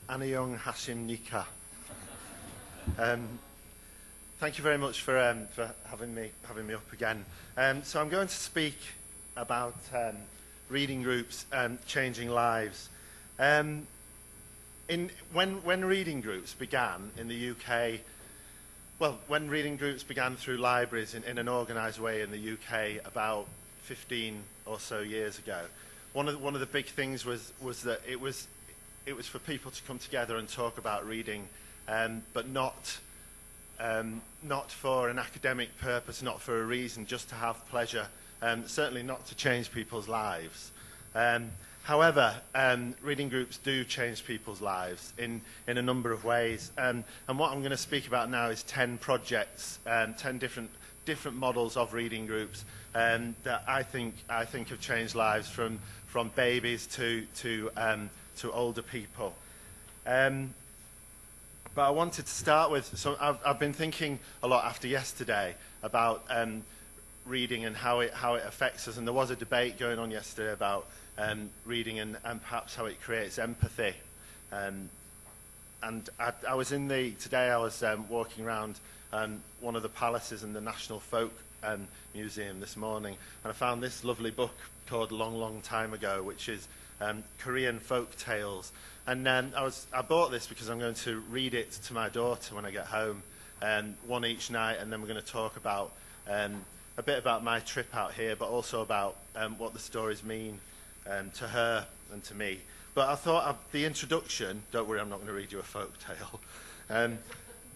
Anayong Hashim Nika. Thank you very much for having me up again. So I'm going to speak about reading groups changing lives. When reading groups began in the UK, well, when reading groups began through libraries in an organised way in the UK about 15 or so years ago, one of the big things was that it was for people to come together and talk about reading, but not for an academic purpose, not for a reason, just to have pleasure, certainly not to change people's lives. However, reading groups do change people's lives in a number of ways, and what I'm going to speak about now is 10 projects, 10 different models of reading groups that I think have changed lives from babies to older people. But I wanted to start with, so I've been thinking a lot after yesterday about reading and how it affects us, and there was a debate going on yesterday about reading and perhaps how it creates empathy. And I was today I was walking around one of the palaces in the National Folk Museum this morning, and I found this lovely book called Long, Long Time Ago, which is Korean folk tales. And I bought this because I'm going to read it to my daughter when I get home, one each night, and then we're going to talk about a bit about my trip out here, but also about what the stories mean to her and to me. But I thought the introduction, don't worry, I'm not going to read you a folk tale.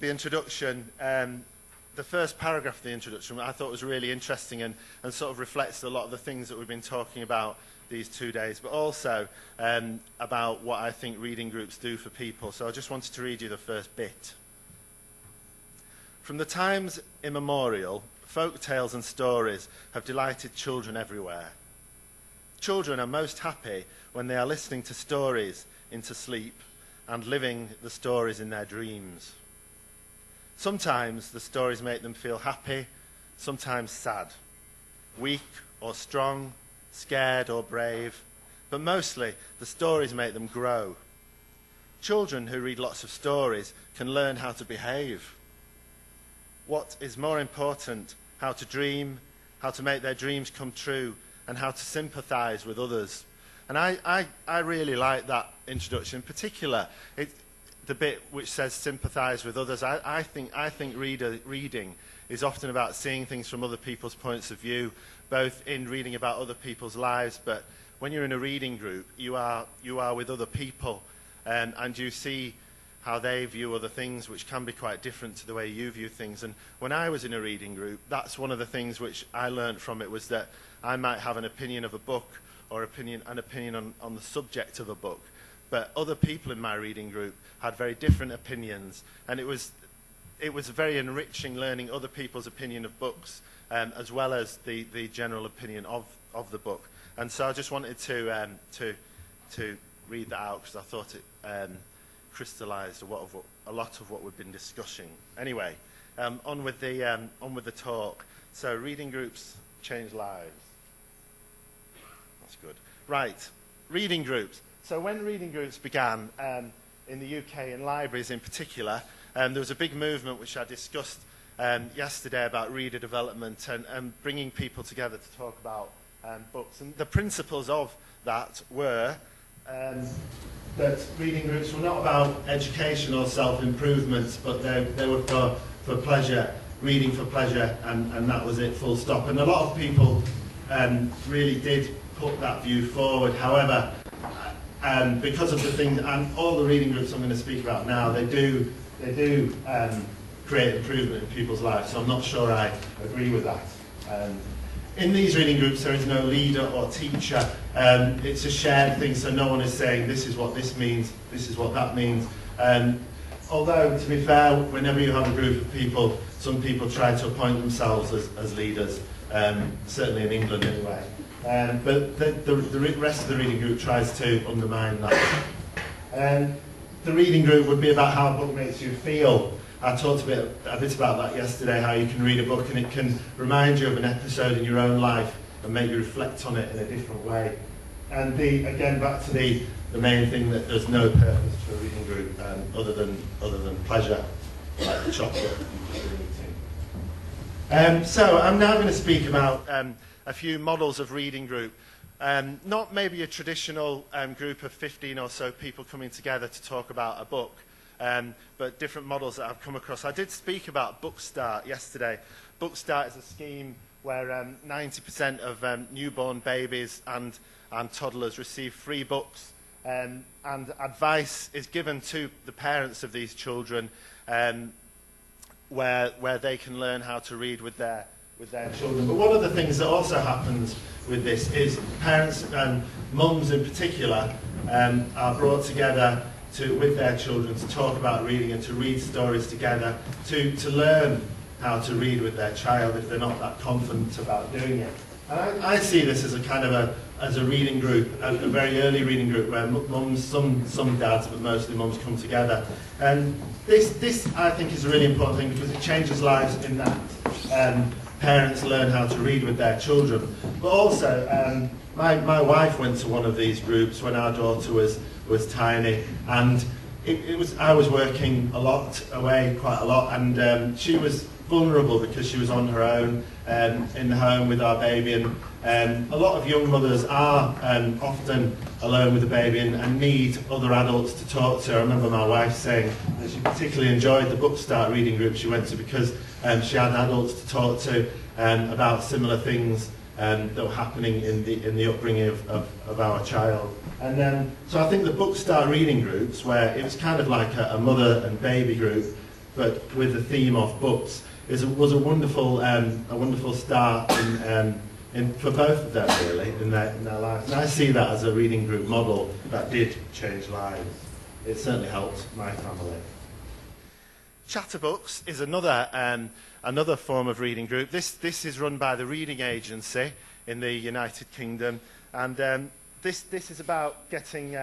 The introduction, the first paragraph of the introduction, I thought was really interesting and sort of reflects a lot of the things that we've been talking about these 2 days, but also about what I think reading groups do for people. So I just wanted to read you the first bit. From the times immemorial, folk tales and stories have delighted children everywhere. Children are most happy when they are listening to stories into sleep and living the stories in their dreams. Sometimes the stories make them feel happy, sometimes sad, weak or strong, scared or brave, but mostly the stories make them grow. Children who read lots of stories can learn how to behave. What is more important, how to dream, how to make their dreams come true, and how to sympathise with others. And I really like that introduction. In particular, the bit which says sympathise with others. I think reading is often about seeing things from other people's points of view, both in reading about other people's lives, but when you're in a reading group, you are with other people, and you see how they view other things, which can be quite different to the way you view things. And when I was in a reading group, that's one of the things which I learned from it, was that I might have an opinion of a book or an opinion on the subject of a book, but other people in my reading group had very different opinions, and it was very enriching learning other people's opinion of books, as well as the general opinion of the book. And so I just wanted to read that out because I thought it crystallised a lot of what we've been discussing. Anyway, on with the talk. So reading groups change lives. That's good. Right, reading groups. So when reading groups began in the UK, in libraries in particular, there was a big movement which I discussed yesterday about reader development and bringing people together to talk about books. And the principles of that were that reading groups were not about education or self-improvement, but they were for pleasure, reading for pleasure, and that was it, full stop. And a lot of people really did put that view forward. However, because of the thing, and all the reading groups I'm going to speak about now, they do create improvement in people's lives, so I'm not sure I agree with that. In these reading groups, there is no leader or teacher. It's a shared thing, so no one is saying, this is what this means, this is what that means. Although, to be fair, whenever you have a group of people, some people try to appoint themselves as leaders, certainly in England anyway. But the rest of the reading group tries to undermine that. The reading group would be about how a book makes you feel. I talked a bit about that yesterday, how you can read a book and it can remind you of an episode in your own life and make you reflect on it in a different way. And again, back to the the main thing that there's no purpose to a reading group other than pleasure, like the chocolate you're eating. So I'm now going to speak about a few models of reading group. Not maybe a traditional group of 15 or so people coming together to talk about a book, but different models that I've come across. I did speak about Book Start yesterday. Book Start is a scheme where 90% of newborn babies and toddlers receive free books, and advice is given to the parents of these children where they can learn how to read with their children. But one of the things that also happens with this is parents and mums in particular are brought together with their children to talk about reading and to read stories together, to learn how to read with their child if they're not that confident about doing it. And I see this as a kind of a reading group, a very early reading group where mums, some dads, but mostly mums come together. And this I think is a really important thing because it changes lives in that parents learn how to read with their children. But also, my wife went to one of these groups when our daughter was tiny, and I was working away quite a lot, and she was vulnerable because she was on her own in the home with our baby, and a lot of young mothers are often alone with a baby and need other adults to talk to. I remember my wife saying that she particularly enjoyed the Book Start reading group she went to because she had adults to talk to about similar things that were happening in the upbringing of our child. And so I think the Book Start reading groups, where it was kind of like a mother and baby group, but with the theme of books, was a wonderful start for both of them really in their lives. And I see that as a reading group model that did change lives. It certainly helped my family. Chatterbooks is another form of reading group. This is run by the Reading Agency in the United Kingdom, and this is about getting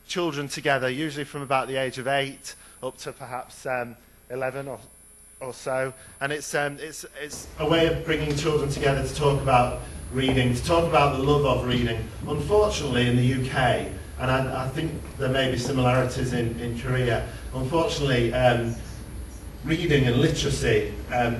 children together, usually from about the age of 8 up to perhaps 11 or so, and it's a way of bringing children together to talk about reading, to talk about the love of reading. Unfortunately, in the UK, and I think there may be similarities in Korea, unfortunately, reading and literacy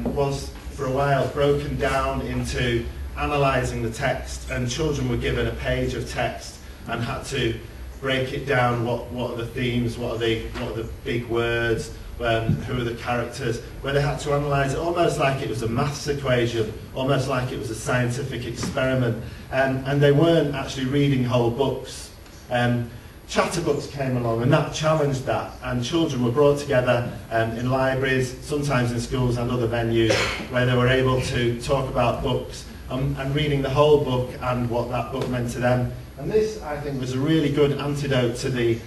was for a while broken down into analysing the text, and children were given a page of text and had to break it down. What are the themes? What are the big words? Who are the characters? Where they had to analyse it almost like it was a maths equation, almost like it was a scientific experiment, and they weren't actually reading whole books. Chatterbooks came along and that challenged that, and children were brought together in libraries, sometimes in schools and other venues, where they were able to talk about books and reading the whole book and what that book meant to them. And this, I think, was a really good antidote to the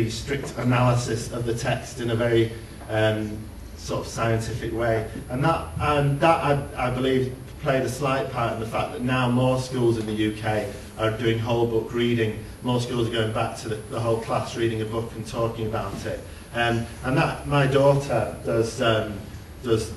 strict analysis of the text in a very sort of scientific way. And that I believe played a slight part in the fact that now more schools in the UK are doing whole book reading. More schools are going back to the whole class reading a book and talking about it. And that my daughter does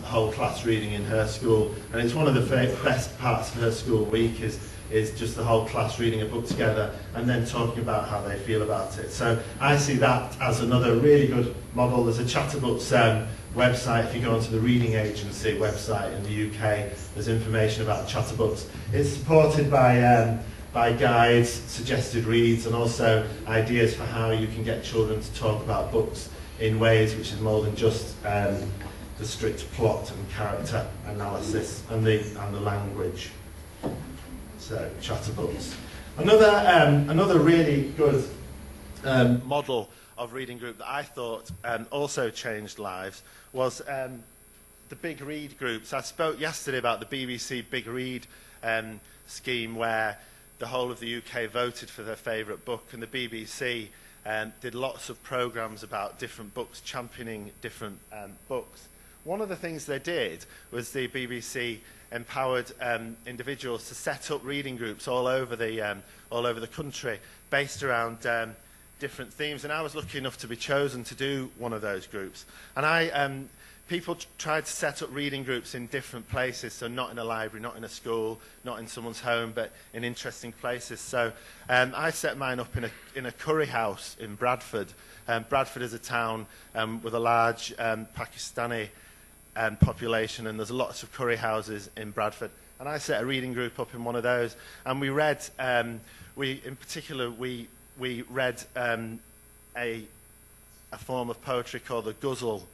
whole class reading in her school, and it's one of the best parts of her school week is just the whole class reading a book together and then talking about how they feel about it. So I see that as another really good model. There's a Chatterbooks website. If you go onto the Reading Agency website in the UK, there's information about Chatterbooks. It's supported by guides, suggested reads, and also ideas for how you can get children to talk about books in ways which is more than just the strict plot and character analysis and the language. So, Chatterbooks. Another really good model of reading group that I thought also changed lives was the Big Read groups. I spoke yesterday about the BBC Big Read scheme, where the whole of the UK voted for their favourite book, and the BBC did lots of programmes about different books, championing different books. One of the things they did was the BBC empowered individuals to set up reading groups all over the country, based around different themes. And I was lucky enough to be chosen to do one of those groups. And I people tried to set up reading groups in different places, so not in a library, not in a school, not in someone's home, but in interesting places. So I set mine up in a curry house in Bradford. Bradford is a town with a large Pakistani population, and there's lots of curry houses in Bradford. And I set a reading group up in one of those, and we read, in particular, we read a form of poetry called the ghazal,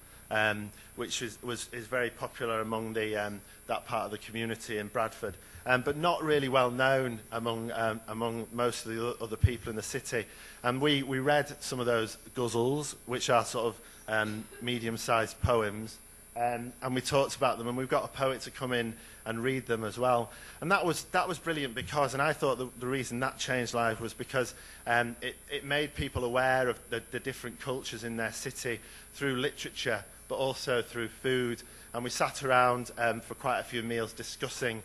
which is very popular among that part of the community in Bradford, but not really well known among most of the other people in the city. And we read some of those ghazals, which are sort of medium-sized poems, and we talked about them, and we've got a poet to come in and read them as well. And that was brilliant because, and I thought the reason that changed life was because it made people aware of the different cultures in their city through literature, but also through food. And we sat around for quite a few meals discussing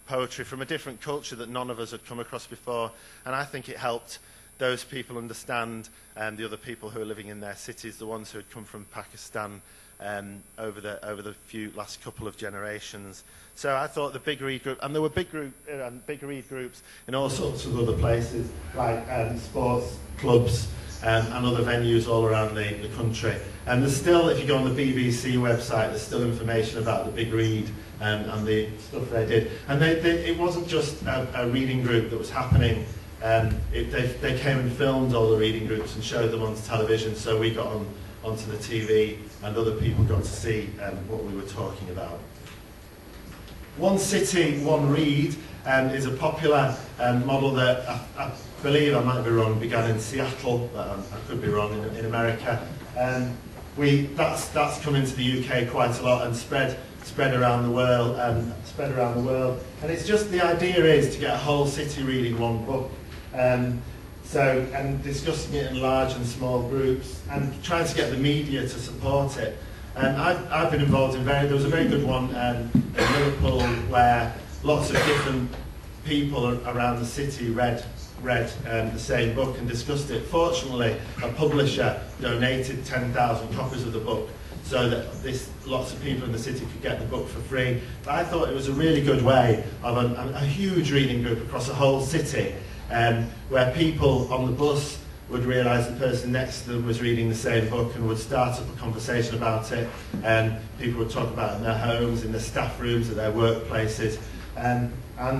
poetry from a different culture that none of us had come across before. And I think it helped those people understand the other people who are living in their cities, the ones who had come from Pakistan over the last couple of generations. So I thought the Big Read group, and there were big read groups in all sorts of other places, like sports clubs and other venues all around the country. And there's still, if you go on the BBC website, there's still information about the Big Read and the stuff they did. And it wasn't just a reading group that was happening. They came and filmed all the reading groups and showed them on television, so we got onto the TV and other people got to see what we were talking about. One City, One Read is a popular model that I believe, I might be wrong, began in Seattle, but I could be wrong, in America. That's come into the UK quite a lot and spread around the world. And it's just, the idea is to get a whole city reading one book. And discussing it in large and small groups and trying to get the media to support it. I've been involved in there was a very good one in Liverpool where lots of different people around the city read the same book and discussed it. Fortunately, a publisher donated 10,000 copies of the book so that lots of people in the city could get the book for free. But I thought it was a really good way of a huge reading group across a whole city, where people on the bus would realise the person next to them was reading the same book and would start up a conversation about it. People would talk about it in their homes, in their staff rooms, at their workplaces. And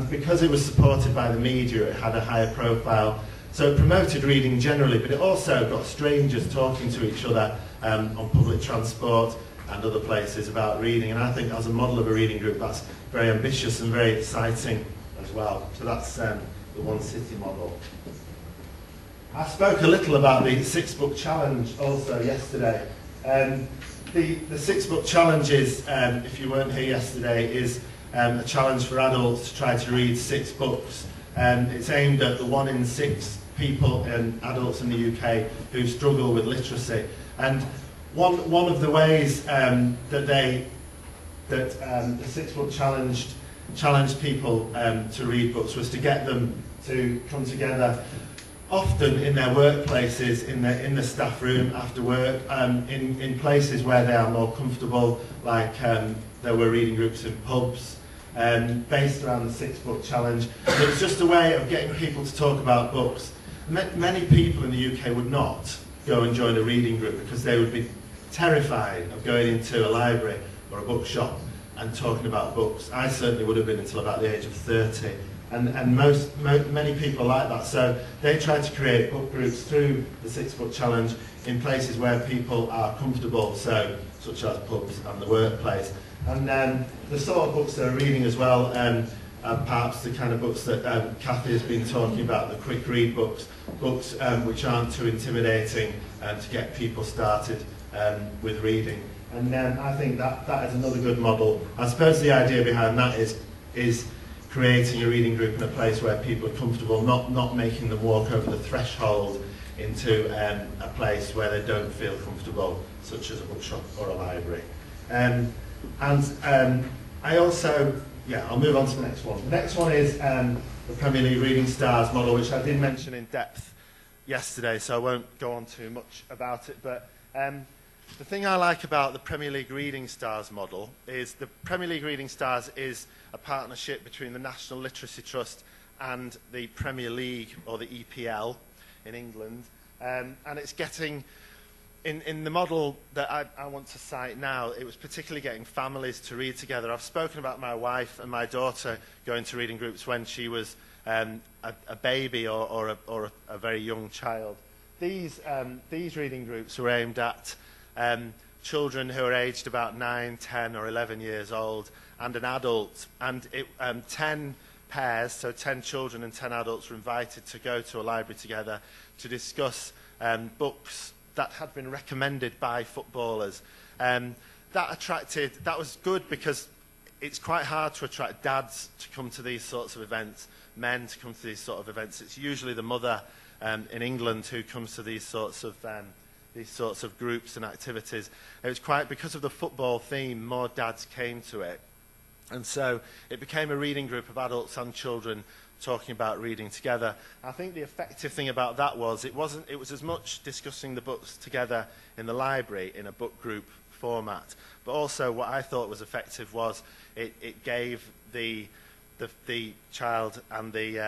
because it was supported by the media, it had a higher profile. So it promoted reading generally, but it also got strangers talking to each other on public transport and other places about reading. And I think as a model of a reading group, that's very ambitious and very exciting as well. So that's the One City model. I spoke a little about the 6-book challenge also yesterday. The 6-book challenge is, if you weren't here yesterday, is a challenge for adults to try to read 6 books. It's aimed at the 1 in 6 people and adults in the UK who struggle with literacy. And one of the ways that the 6-book challenge challenged people to read books was to get them to come together, often in their workplaces, in the staff room after work, in places where they are more comfortable, like there were reading groups in pubs, based around the 6-book challenge. And it was just a way of getting people to talk about books. Many people in the UK would not go and join a reading group because they would be terrified of going into a library or a bookshop and talking about books. I certainly would have been until about the age of 30. And many people like that. So they tried to create book groups through the 6-book challenge in places where people are comfortable, so such as pubs and the workplace. And the sort of books they're reading as well, perhaps the kind of books that Kathy has been talking about, the quick read books which aren't too intimidating to get people started with reading. And I think that is another good model. I suppose the idea behind that is creating a reading group in a place where people are comfortable, not making them walk over the threshold into a place where they don't feel comfortable, such as a bookshop or a library. I also, I'll move on to the next one. The next one is the Premier League Reading Stars model, which I did mention in depth yesterday, so I won't go on too much about it. But The thing I like about the Premier League Reading Stars model is the Premier League Reading Stars is a partnership between the National Literacy Trust and the Premier League, or the EPL in England, and it's getting, in the model that I want to cite now, it was particularly getting families to read together. I've spoken about my wife and my daughter going to reading groups when she was a baby or a very young child. These reading groups were aimed at children who are aged about 9, 10 or 11 years old and an adult, and 10 pairs, so 10 children and 10 adults were invited to go to a library together to discuss books that had been recommended by footballers. That was good because it's quite hard to attract dads to come to these sorts of events, men to come to these sort of events. It's usually the mother in England who comes to these sorts of groups and activities. It was quite, because of the football theme, more dads came to it. And so it became a reading group of adults and children talking about reading together. I think the effective thing about that was it was as much discussing the books together in the library in a book group format, but also what I thought was effective was it gave the child and the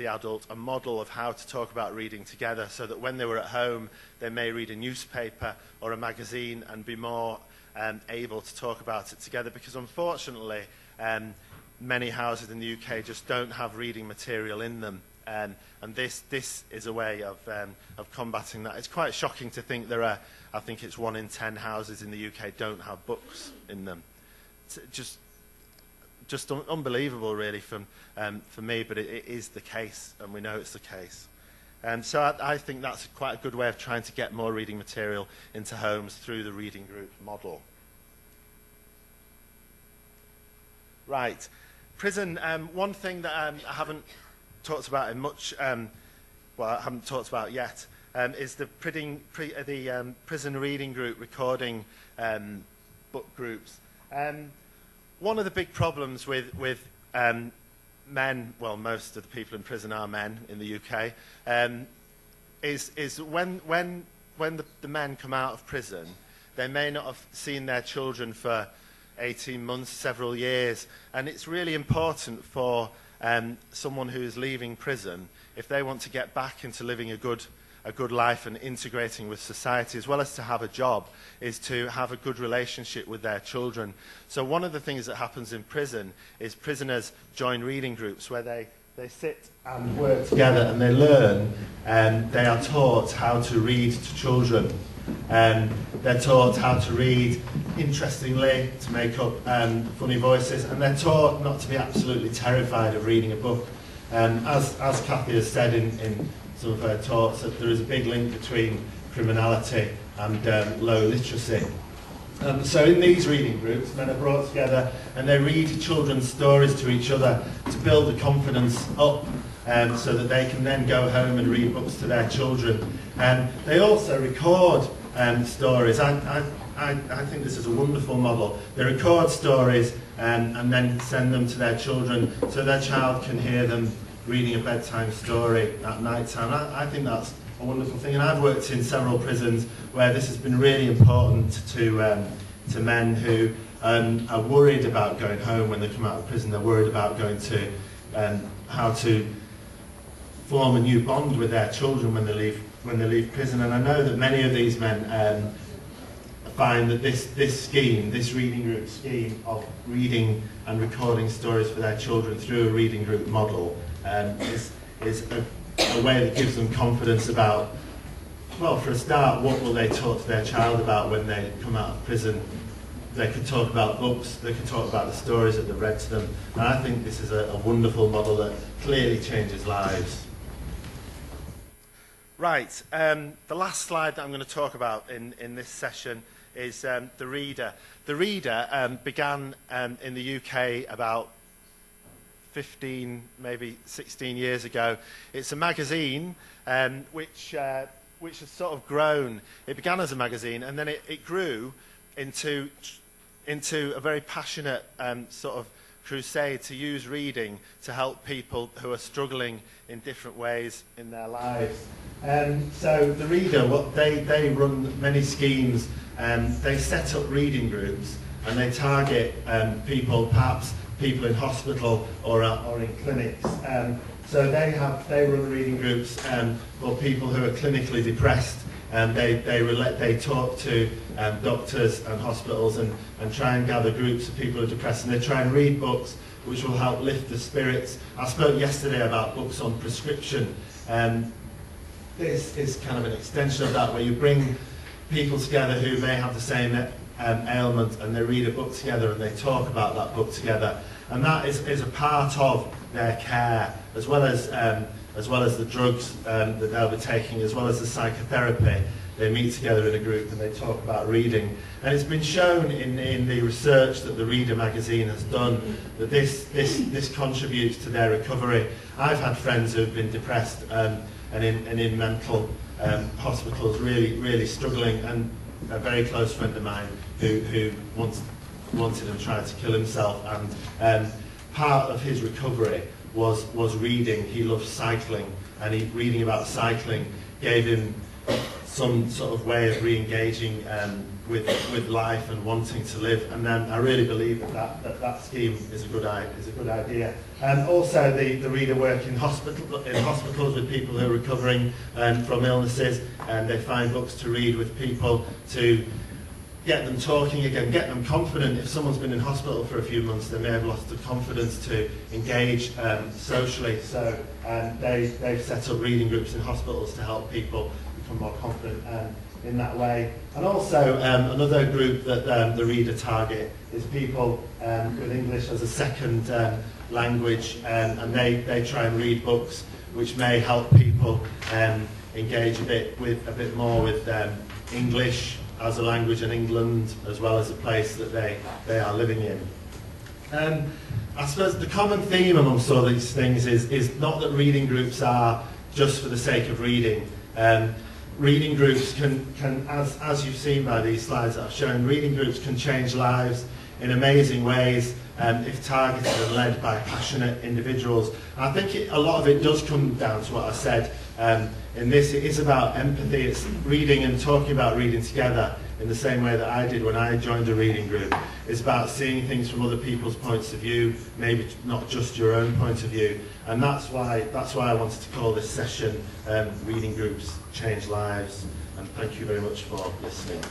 adult a model of how to talk about reading together, so that when they were at home they may read a newspaper or a magazine and be more able to talk about it together, because unfortunately many houses in the UK just don't have reading material in them, and this is a way of combating that. It's quite shocking to think there are, I think it's 1 in 10 houses in the UK don't have books in them. It's just unbelievable really for me, but it is the case, and we know it's the case. So I think that's quite a good way of trying to get more reading material into homes through the reading group model. Right. Prison, one thing that I haven't talked about in much, well, I haven't talked about yet, is the prison reading group recording book groups. One of the big problems with men, well, most of the people in prison are men in the UK, is when the men come out of prison, they may not have seen their children for 18 months, several years, and it's really important for someone who is leaving prison, if they want to get back into living a good life and integrating with society, as well as to have a job, is to have a good relationship with their children. So one of the things that happens in prison is prisoners join reading groups where they sit and work together and they learn, and they are taught how to read to children. They're taught how to read interestingly, to make up funny voices, and they're taught not to be absolutely terrified of reading a book. As Kathy has said in some of her talks, that there is a big link between criminality and low literacy. So in these reading groups, men are brought together and they read children's stories to each other to build the confidence up, so that they can then go home and read books to their children. They also record stories. I think this is a wonderful model. They record stories and then send them to their children so their child can hear them reading a bedtime story at night time. I think that's a wonderful thing, and I've worked in several prisons where this has been really important to men who are worried about going home when they come out of prison. They're worried about going to how to form a new bond with their children when they leave prison. And I know that many of these men find that this reading group scheme of reading and recording stories for their children through a reading group model is a way that gives them confidence about, well, for a start, what will they talk to their child about when they come out of prison? They could talk about books, they could talk about the stories that they've read to them, and I think this is a wonderful model that clearly changes lives. Right, the last slide that I'm going to talk about in this session is The Reader. The Reader began in the UK about 15, maybe 16 years ago. It's a magazine which has sort of grown. It began as a magazine, and then it grew into a very passionate sort of crusade to use reading to help people who are struggling in different ways in their lives. So the Reader, they run many schemes. They set up reading groups and they target people, perhaps people in hospital or in clinics. So they run reading groups for people who are clinically depressed. They talk to doctors and hospitals and try and gather groups of people who are depressed, and they try and read books which will help lift the spirits. I spoke yesterday about books on prescription. This is kind of an extension of that, where you bring people together who may have the same ailment, and they read a book together and they talk about that book together. And that is a part of their care, as well as the drugs that they'll be taking, as well as the psychotherapy. They meet together in a group and they talk about reading. And it's been shown in the research that the Reader magazine has done that this contributes to their recovery. I've had friends who've been depressed and in mental hospitals, really struggling, and a very close friend of mine who wanted and tried to kill himself, and part of his recovery was reading. He loved cycling, and reading about cycling gave him some sort of way of re-engaging with life and wanting to live. And then I really believe that scheme is a good idea. And also the Reader work in hospitals with people who are recovering from illnesses, and they find books to read with people to get them talking again, get them confident. If someone's been in hospital for a few months, they may have lost the confidence to engage socially. So they've set up reading groups in hospitals to help people become more confident in that way. And also another group that the Reader target is people with English as a second language, and they try and read books which may help people engage a bit more with English as a language in England, as well as the place that they are living in. I suppose the common theme amongst all these things is not that reading groups are just for the sake of reading. Reading groups can, as you've seen by these slides that I've shown, reading groups can change lives in amazing ways if targeted and led by passionate individuals. I think a lot of it does come down to what I said. In this, it is about empathy. It's reading and talking about reading together in the same way that I did when I joined a reading group. It's about seeing things from other people's points of view, maybe not just your own point of view. And that's why I wanted to call this session Reading Groups Change Lives. And thank you very much for listening.